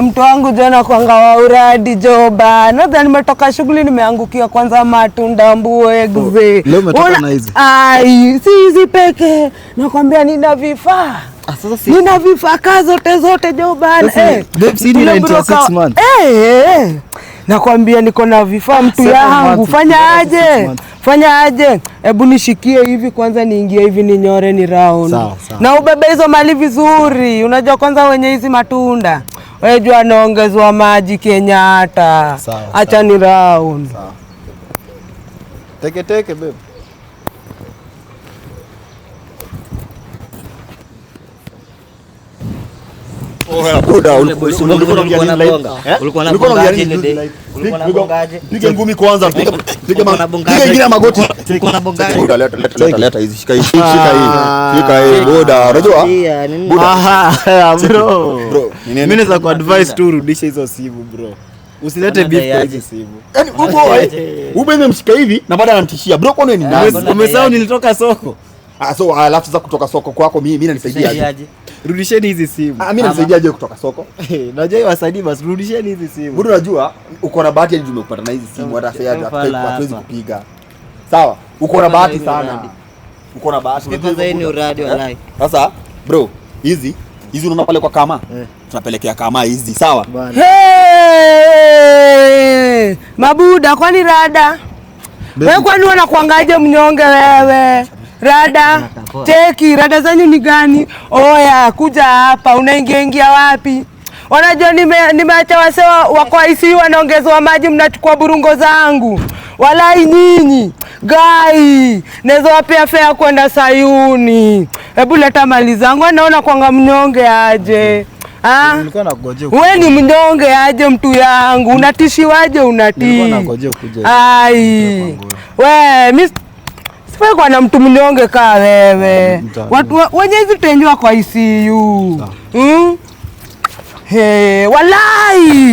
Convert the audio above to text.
Mtu wangu jana kwanga wa uradi joba. Nadhani nimetoka shughuli nimeangukia kwanza matunda mbuegze. Leo umetoka na hizi? Ai, si hizi peke. Nakwambia nina vifaa. Sasa si nina vifaa zote joba. Babe, ni 96 months. Nakwambia niko na vifaa mtu yangu. Fanya aje? Hebu nishikie hivi kwanza niingie hivi ninyore ni round. Sawa. Na ubebe hizo mali vizuri. Unajua kwanza wenye hizi matunda. Wewe jua naongezwa maji Kenyatta. Acha ni round. Sawa. Teke babe. Ulikuwa na bongaje? Piga ngumi kwanza, piga ingine magoti. Leta hizi, shika hii. Boda, unajua? Bro. Mimi naweza kuadvise tu urudishe hizo simu bro. Usilete beef kwa hizo simu. Yaani ubo imemshika hivi na baada ananitishia. Bro, kwani ni nani? Umesahau nilitoka soko. So alafu sasa kutoka soko kwako mimi nanisaidiaje? Rudisheni hizi simu. Mimi nanisaidiaje kutoka soko? Najua wasaidii basi rudisheni hizi simu. Bado unajua uko na bahati yani umekupata na hizi simu hata fare hatuwezi kupiga. Sawa? Uko na bahati sana. Uko na bahati. Kwanza ni uradi wallahi. Sasa bro, hizi unaona pale kwa kama? Tunapelekea kama hizi, sawa? Mabuda kwani rada? Wewe kwani unakuangaje mnyonge wewe? Rada, teki, rada zanyu ni gani? Oya, kuja hapa, unaingia wapi? Unajua nimeacha wasewa wako ICU wanaongezwa maji mnachukua burungo zangu. Walai nyinyi, gai, nezo wapea fea kwenda Sayuni. Hebu leta mali zangu, naona kwanga mnyonge aje. Nilikuwa nagoje. Wewe ni mnyonge aje mtu yangu, unatishiwaje unatii? Nilikuwa nagoje kuja. Ai. Wewe sifai kwa na mtu mnyonge kaa wewe. Watu wenye hizi tenjwa kwa ICU. Walai.